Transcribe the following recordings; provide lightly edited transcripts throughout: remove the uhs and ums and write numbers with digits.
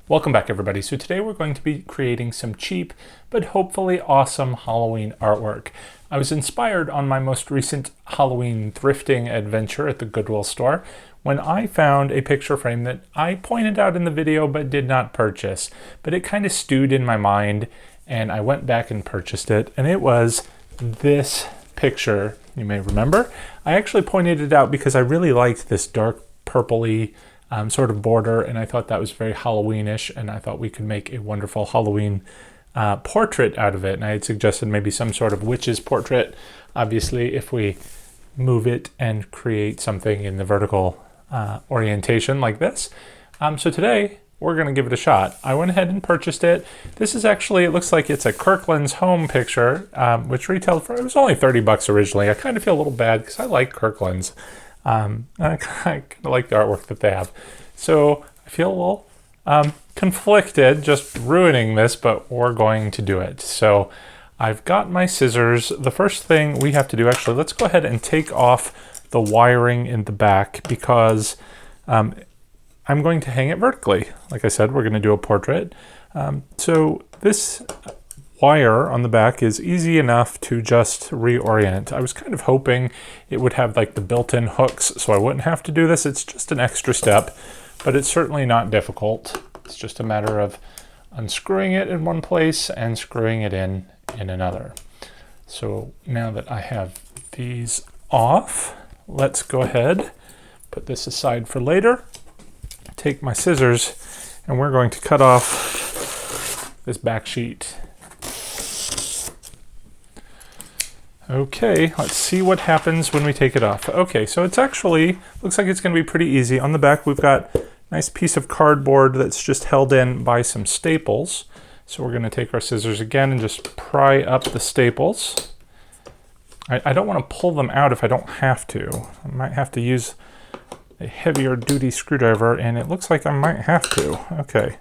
Welcome back everybody. So today we're going to be creating some cheap but hopefully awesome Halloween artwork. I was inspired on my most recent Halloween thrifting adventure at the Goodwill store when I found a picture frame that I pointed out in the video but did not purchase. But it kind of stewed in my mind and I went back and purchased it, and it was this picture. You may remember I actually pointed it out because I really liked this dark purpley sort of border, and I thought that was very Halloweenish, and I thought we could make a wonderful Halloween portrait out of it. And I had suggested maybe some sort of witch's portrait, obviously if we move it and create something in the vertical orientation like this. So today we're going to give it a shot. I went ahead and purchased it. This is actually, it looks like it's a Kirkland's home picture, which retailed for, it was only 30 bucks originally. I kind of feel a little bad because I like Kirkland's. I kind of like the artwork that they have. So I feel a little conflicted just ruining this, but we're going to do it. So I've got my scissors. The first thing we have to do, actually, let's go ahead and take off the wiring in the back because I'm going to hang it vertically. Like I said, we're going to do a portrait. So this wire on the back is easy enough to just reorient. I was kind of hoping it would have like the built-in hooks so I wouldn't have to do this. It's just an extra step, but it's certainly not difficult. It's just a matter of unscrewing it in one place and screwing it in another. So now that I have these off, let's go ahead, put this aside for later, take my scissors, and we're going to cut off this back sheet. Okay, let's see what happens when we take it off. Okay, so it's actually, looks like it's going to be pretty easy. On the back, we've got a nice piece of cardboard that's just held in by some staples. So we're going to take our scissors again and just pry up the staples. I don't want to pull them out if I don't have to. I might have to use a heavier duty screwdriver, and it looks like I might have to. Okay.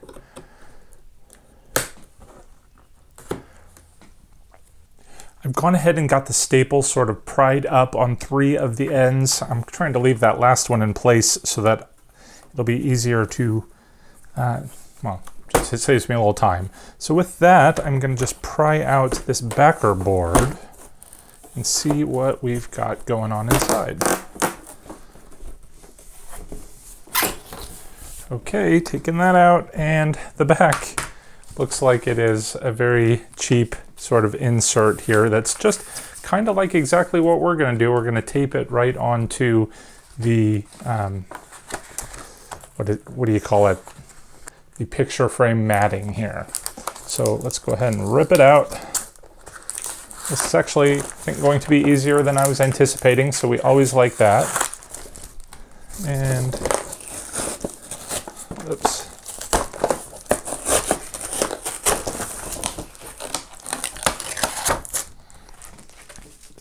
I've gone ahead and got the staples sort of pried up on 3 of the ends. I'm trying to leave that last one in place so that it'll be easier to, well, just it saves me a little time. So with that, I'm going to just pry out this backer board and see what we've got going on inside. Okay, taking that out, and the back looks like it is a very cheap sort of insert here that's just kind of like exactly what we're going to do. We're going to tape it right onto the, what do you call it? The picture frame matting here. So let's go ahead and rip it out. This is actually, I think, going to be easier than I was anticipating, so we always like that. And, oops.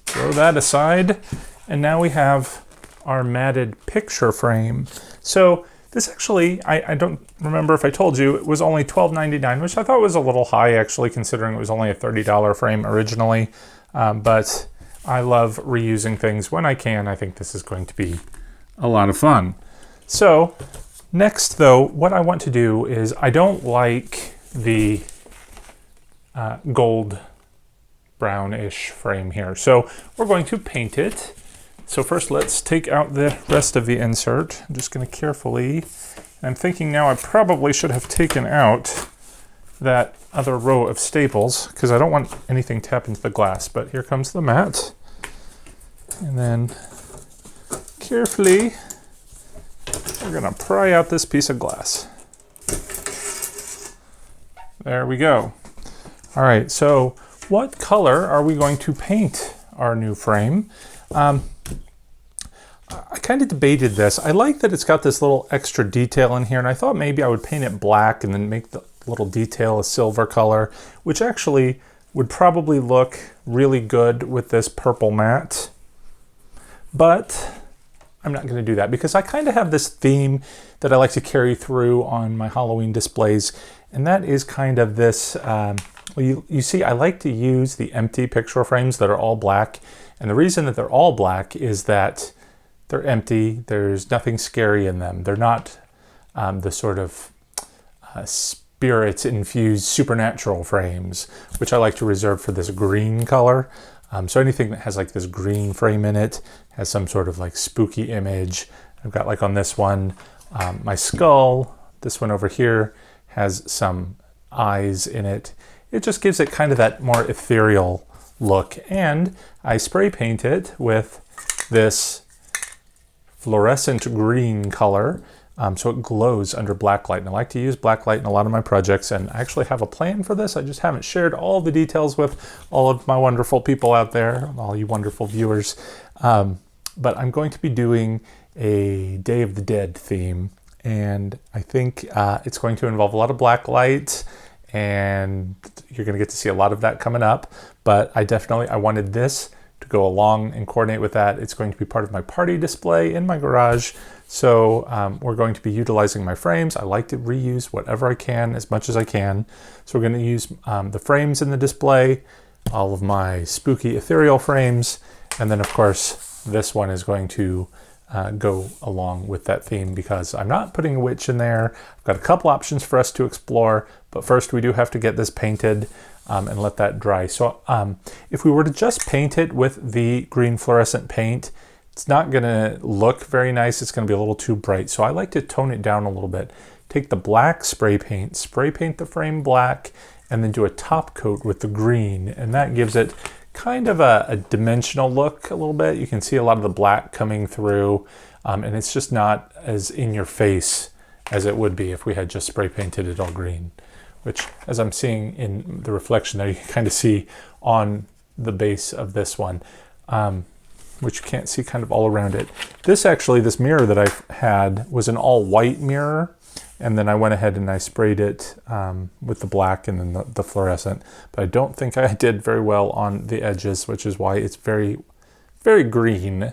Throw that aside, and now we have our matted picture frame. So this actually, I don't remember if I told you, it was only $12.99, which I thought was a little high actually, considering it was only a $30 frame originally. But I love reusing things when I can. I think this is going to be a lot of fun. So next though, what I want to do is, I don't like the gold brownish frame here. So we're going to paint it. So first let's take out the rest of the insert. I'm just going to carefully, I'm thinking now I probably should have taken out that other row of staples because I don't want anything to happen to the glass, but here comes the mat. And then carefully, we're going to pry out this piece of glass. There we go. All right, so what color are we going to paint our new frame? I kind of debated this. I like that it's got this little extra detail in here, and I thought maybe I would paint it black and then make the little detail a silver color, which actually would probably look really good with this purple matte. But I'm not going to do that because I kind of have this theme that I like to carry through on my Halloween displays, and that is kind of this, well, you see, I like to use the empty picture frames that are all black, and the reason that they're all black is that they're empty. There's nothing scary in them. They're not the sort of spirit-infused supernatural frames, which I like to reserve for this green color. So anything that has like this green frame in it has some sort of like spooky image. I've got like on this one, my skull. This one over here has some eyes in it. It just gives it kind of that more ethereal look. And I spray paint it with this fluorescent green color, so it glows under black light. And I like to use black light in a lot of my projects, and I actually have a plan for this. I just haven't shared all the details with all of my wonderful people out there, all you wonderful viewers. But I'm going to be doing a Day of the Dead theme, and I think it's going to involve a lot of black light, and you're going to get to see a lot of that coming up. But I wanted this to go along and coordinate with that. It's going to be part of my party display in my garage. So we're going to be utilizing my frames. I like to reuse whatever I can as much as I can. So we're going to use the frames in the display, all of my spooky ethereal frames, and then of course this one is going to go along with that theme because I'm not putting a witch in there. I've got a couple options for us to explore, but first we do have to get this painted and let that dry. So if we were to just paint it with the green fluorescent paint, it's not going to look very nice. It's going to be a little too bright. So I like to tone it down a little bit. Take the black spray paint the frame black, and then do a top coat with the green. And that gives it kind of a dimensional look a little bit. You can see a lot of the black coming through, and it's just not as in your face as it would be if we had just spray painted it all green, which, as I'm seeing in the reflection there, you can kind of see on the base of this one, which you can't see kind of all around it. This mirror that I've had was an all white mirror, and then I went ahead and I sprayed it with the black and then the fluorescent, but I don't think I did very well on the edges, which is why it's very, very green,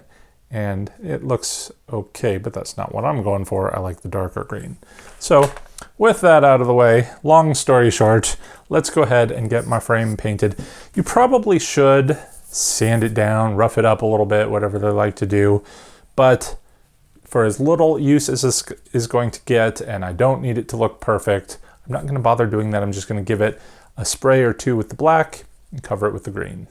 and it looks okay, but that's not what I'm going for. I like the darker green. So with that out of the way, long story short, let's go ahead and get my frame painted. You probably should sand it down, rough it up a little bit, whatever they like to do, but for as little use as this is going to get, and I don't need it to look perfect, I'm not going to bother doing that. I'm just going to give it a spray or two with the black and cover it with the green.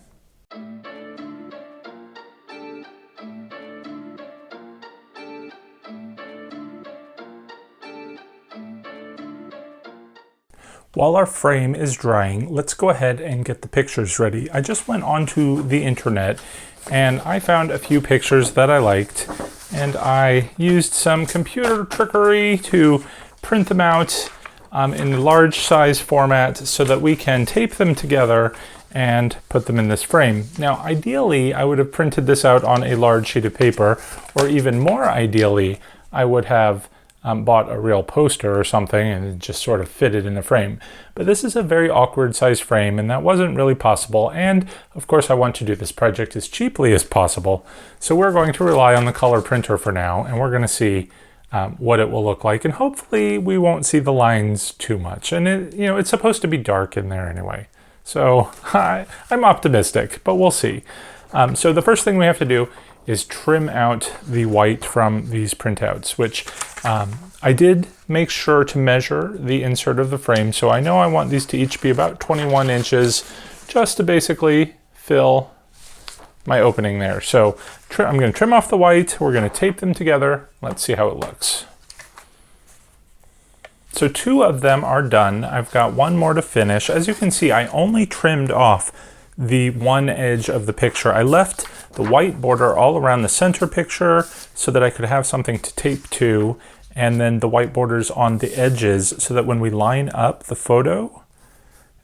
While our frame is drying, let's go ahead and get the pictures ready. I just went onto the internet and I found a few pictures that I liked, and I used some computer trickery to print them out in a large size format so that we can tape them together and put them in this frame. Now, ideally, I would have printed this out on a large sheet of paper, or even more ideally, I would have bought a real poster or something and just sort of fit it in the frame. But this is a very awkward size frame, and that wasn't really possible. And of course I want to do this project as cheaply as possible. So we're going to rely on the color printer for now, and we're going to see what it will look like. And hopefully we won't see the lines too much. And it's supposed to be dark in there anyway. So I'm optimistic, but we'll see. So the first thing we have to do is trim out the white from these printouts, which I did make sure to measure the insert of the frame. So I know I want these to each be about 21 inches just to basically fill my opening there. So I'm going to trim off the white. We're going to tape them together. Let's see how it looks. So 2 of them are done. I've got 1 more to finish. As you can see, I only trimmed off the one edge of the picture. I left the white border all around the center picture so that I could have something to tape to, and then the white borders on the edges so that when we line up the photo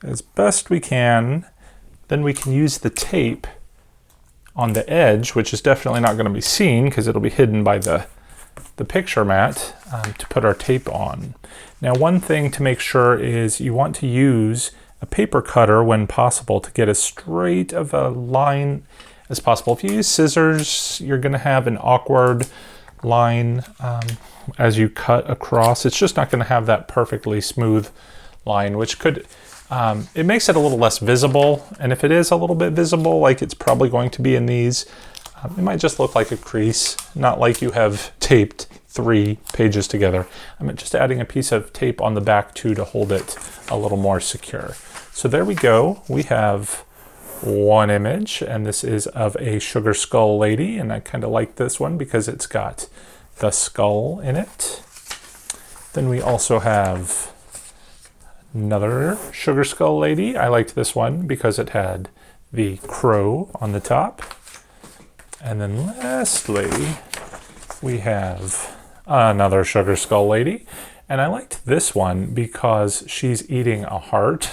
as best we can, then we can use the tape on the edge, which is definitely not going to be seen because it'll be hidden by the picture mat, to put our tape on. Now, one thing to make sure is you want to use a paper cutter when possible to get as straight of a line as possible. If you use scissors, you're going to have an awkward line as you cut across. It's just not going to have that perfectly smooth line, which could, it makes it a little less visible. And if it is a little bit visible, like it's probably going to be in these, it might just look like a crease, not like you have taped 3 pages together. I'm just adding a piece of tape on the back too to hold it a little more secure. So there we go. We have one image, and this is of a sugar skull lady, and I kind of like this one because it's got the skull in it. Then we also have another sugar skull lady. I liked this one because it had the crow on the top. And then lastly, we have another sugar skull lady. And I liked this one because she's eating a heart.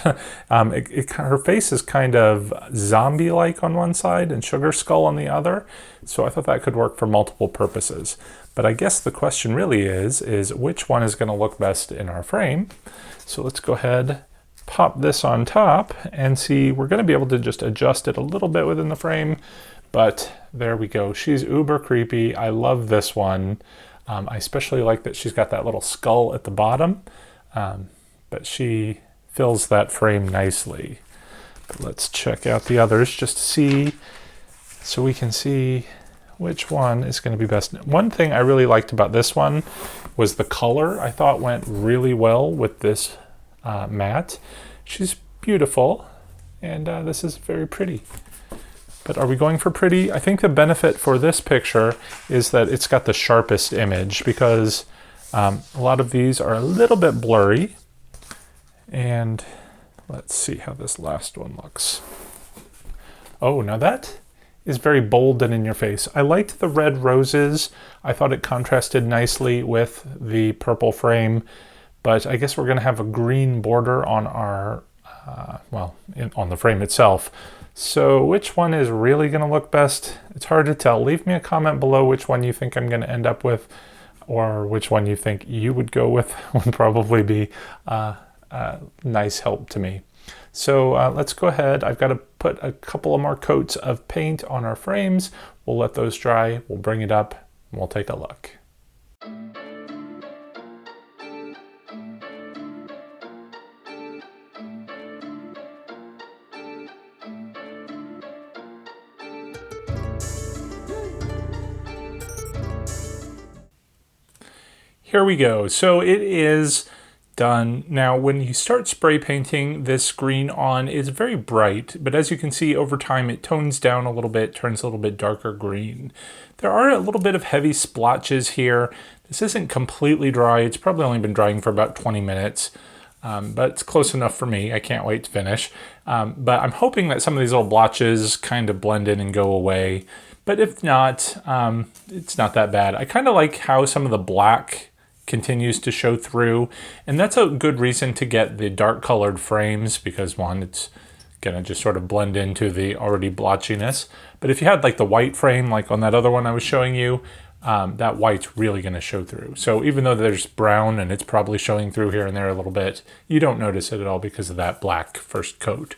Her face is kind of zombie-like on one side and sugar skull on the other. So I thought that could work for multiple purposes. But I guess the question really is which one is going to look best in our frame? So let's go ahead, pop this on top and see. We're going to be able to just adjust it a little bit within the frame. But there we go. She's uber creepy. I love this one. I especially like that she's got that little skull at the bottom, but she fills that frame nicely. But let's check out the others just to see, so we can see which one is going to be best. One thing I really liked about this one was the color. I thought went really well with this mat. She's beautiful, and this is very pretty. But are we going for pretty? I think the benefit for this picture is that it's got the sharpest image, because a lot of these are a little bit blurry. And let's see how this last one looks. Oh, now that is very bold and in your face. I liked the red roses. I thought it contrasted nicely with the purple frame, but I guess we're going to have a green border on our, on the frame itself. So which one is really going to look best? It's hard to tell. Leave me a comment below which one you think I'm going to end up with, or which one you think you would go with. Would probably be nice help to me. So let's go ahead. I've got to put a couple of more coats of paint on our frames. We'll let those dry. We'll bring it up and we'll take a look. Here we go. So it is done. Now, when you start spray painting this green on, it's very bright, but as you can see over time, it tones down a little bit, turns a little bit darker green. There are a little bit of heavy splotches here. This isn't completely dry. It's probably only been drying for about 20 minutes, but it's close enough for me. I can't wait to finish. But I'm hoping that some of these little blotches kind of blend in and go away. But if not, it's not that bad. I kind of like how some of the black continues to show through, and that's a good reason to get the dark colored frames, because one, it's gonna just sort of blend into the already blotchiness. But if you had like the white frame, like on that other one I was showing you, that white's really gonna show through. So even though there's brown and it's probably showing through here and there a little bit, you don't notice it at all because of that black first coat.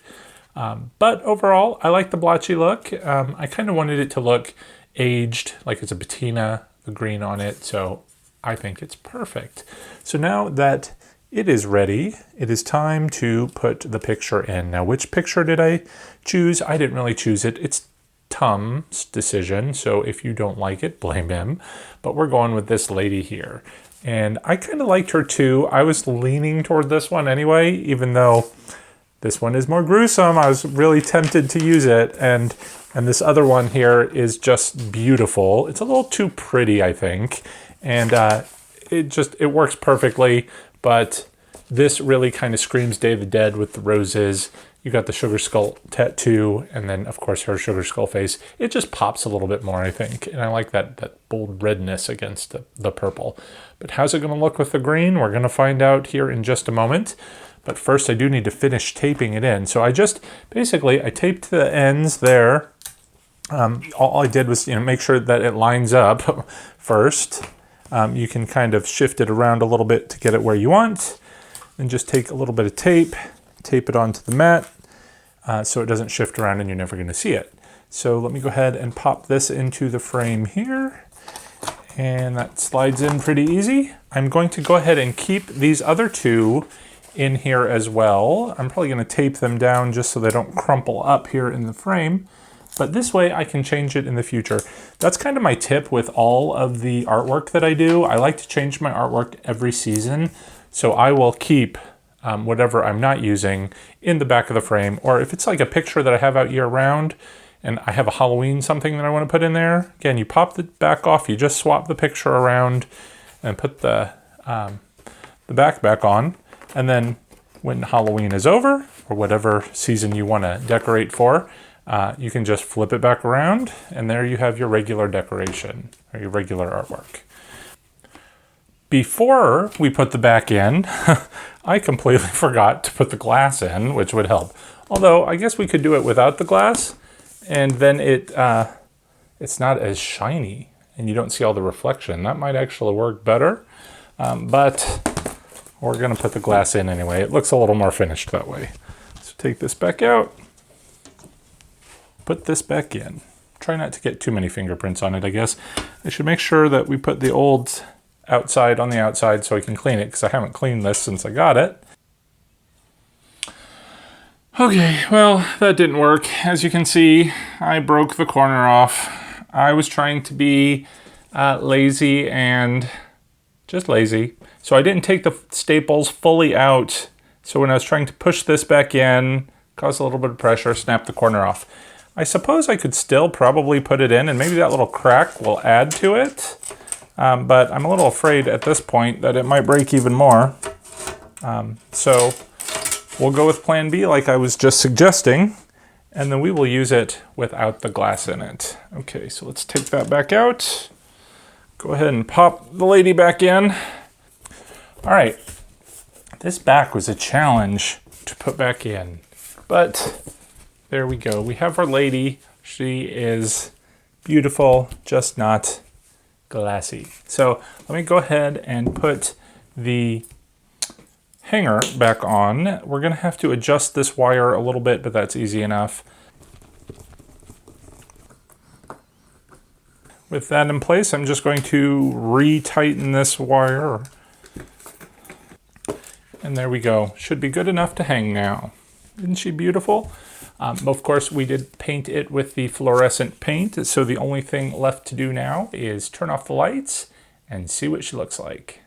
But overall, I like the blotchy look. I kind of wanted it to look aged, like it's a patina, the green on it, so I think it's perfect. So now that it is ready, it is time to put the picture in. Now, which picture did I choose? I didn't really choose it. It's Tom's decision, so if you don't like it, blame him. But we're going with this lady here. And I kind of liked her too. I was leaning toward this one anyway, even though this one is more gruesome. I was really tempted to use it. And this other one here is just beautiful. It's a little too pretty, I think. And it works perfectly, but this really kind of screams Day of the Dead with the roses. You got the sugar skull tattoo, and then of course her sugar skull face. It just pops a little bit more, I think. And I like that bold redness against the purple. But how's it gonna look with the green? We're gonna find out here in just a moment. But first I do need to finish taping it in. So I taped the ends there. All I did was make sure that it lines up first. You can kind of shift it around a little bit to get it where you want, and just take a little bit of tape it onto the mat so it doesn't shift around and you're never going to see it. So let me go ahead and pop this into the frame here, and that slides in pretty easy. I'm going to go ahead and keep these other two in here as well. I'm probably going to tape them down just so they don't crumple up here in the frame. But this way I can change it in the future. That's kind of my tip with all of the artwork that I do. I like to change my artwork every season. So I will keep whatever I'm not using in the back of the frame. Or if it's like a picture that I have out year round and I have a Halloween something that I want to put in there, again, you pop the back off, you just swap the picture around and put the back on. And then when Halloween is over, or whatever season you want to decorate for, you can just flip it back around, and there you have your regular decoration, or your regular artwork. Before we put the back in, I completely forgot to put the glass in, which would help. Although, I guess we could do it without the glass, and then it's not as shiny, and you don't see all the reflection. That might actually work better, but we're going to put the glass in anyway. It looks a little more finished that way. So take this back out. Put this back in. Try not to get too many fingerprints on it, I guess. I should make sure that we put the old outside on the outside so I can clean it, because I haven't cleaned this since I got it. Okay, well, that didn't work. As you can see, I broke the corner off. I was trying to be lazy and just lazy. So I didn't take the staples fully out. So when I was trying to push this back in, cause a little bit of pressure, snap the corner off. I suppose I could still probably put it in, and maybe that little crack will add to it. But I'm a little afraid at this point that it might break even more. So we'll go with plan B like I was just suggesting, and then we will use it without the glass in it. Okay, so let's take that back out. Go ahead and pop the lady back in. All right, this back was a challenge to put back in, but there we go. We have our lady. She is beautiful, just not glassy. So let me go ahead and put the hanger back on. We're gonna have to adjust this wire a little bit, but that's easy enough. With that in place, I'm just going to re-tighten this wire. And there we go. Should be good enough to hang now. Isn't she beautiful? Of course, we did paint it with the fluorescent paint, so the only thing left to do now is turn off the lights and see what she looks like.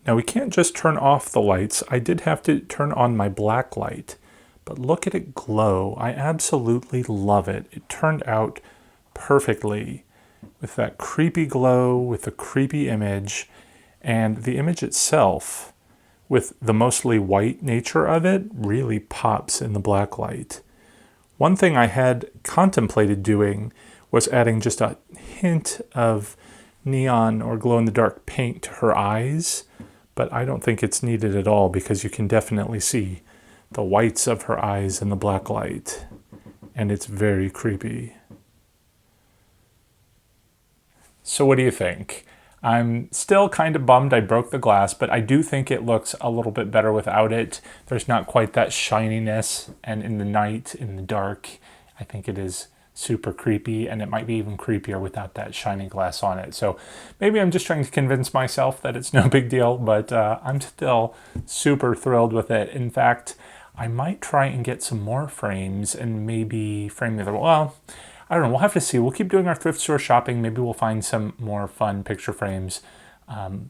Now, we can't just turn off the lights. I did have to turn on my black light, but look at it glow. I absolutely love it. It turned out perfectly with that creepy glow, with the creepy image, and the image itself, with the mostly white nature of it, really pops in the black light. One thing I had contemplated doing was adding just a hint of neon or glow-in-the-dark paint to her eyes, but I don't think it's needed at all because you can definitely see the whites of her eyes in the black light, and it's very creepy. So what do you think? I'm still kind of bummed I broke the glass, but I do think it looks a little bit better without it. There's not quite that shininess, and in the night, in the dark, I think it is super creepy, and it might be even creepier without that shiny glass on it. So maybe I'm just trying to convince myself that it's no big deal, but I'm still super thrilled with it. In fact, I might try and get some more frames and maybe frame the other, well, I don't know, we'll have to see. We'll keep doing our thrift store shopping. Maybe we'll find some more fun picture frames,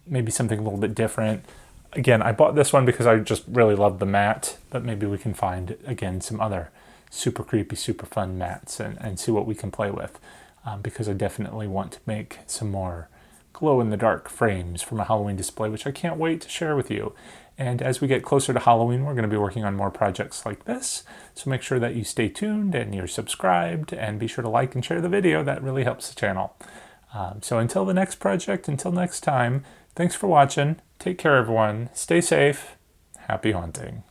maybe something a little bit different. Again, I bought this one because I just really love the matte, but maybe we can find, again, some other super creepy, super fun mattes and see what we can play with, because I definitely want to make some more glow-in-the-dark frames from a Halloween display, which I can't wait to share with you. And as we get closer to Halloween, we're going to be working on more projects like this. So make sure that you stay tuned and you're subscribed, and be sure to like and share the video. That really helps the channel. So until the next project, until next time, thanks for watching. Take care, everyone. Stay safe. Happy haunting.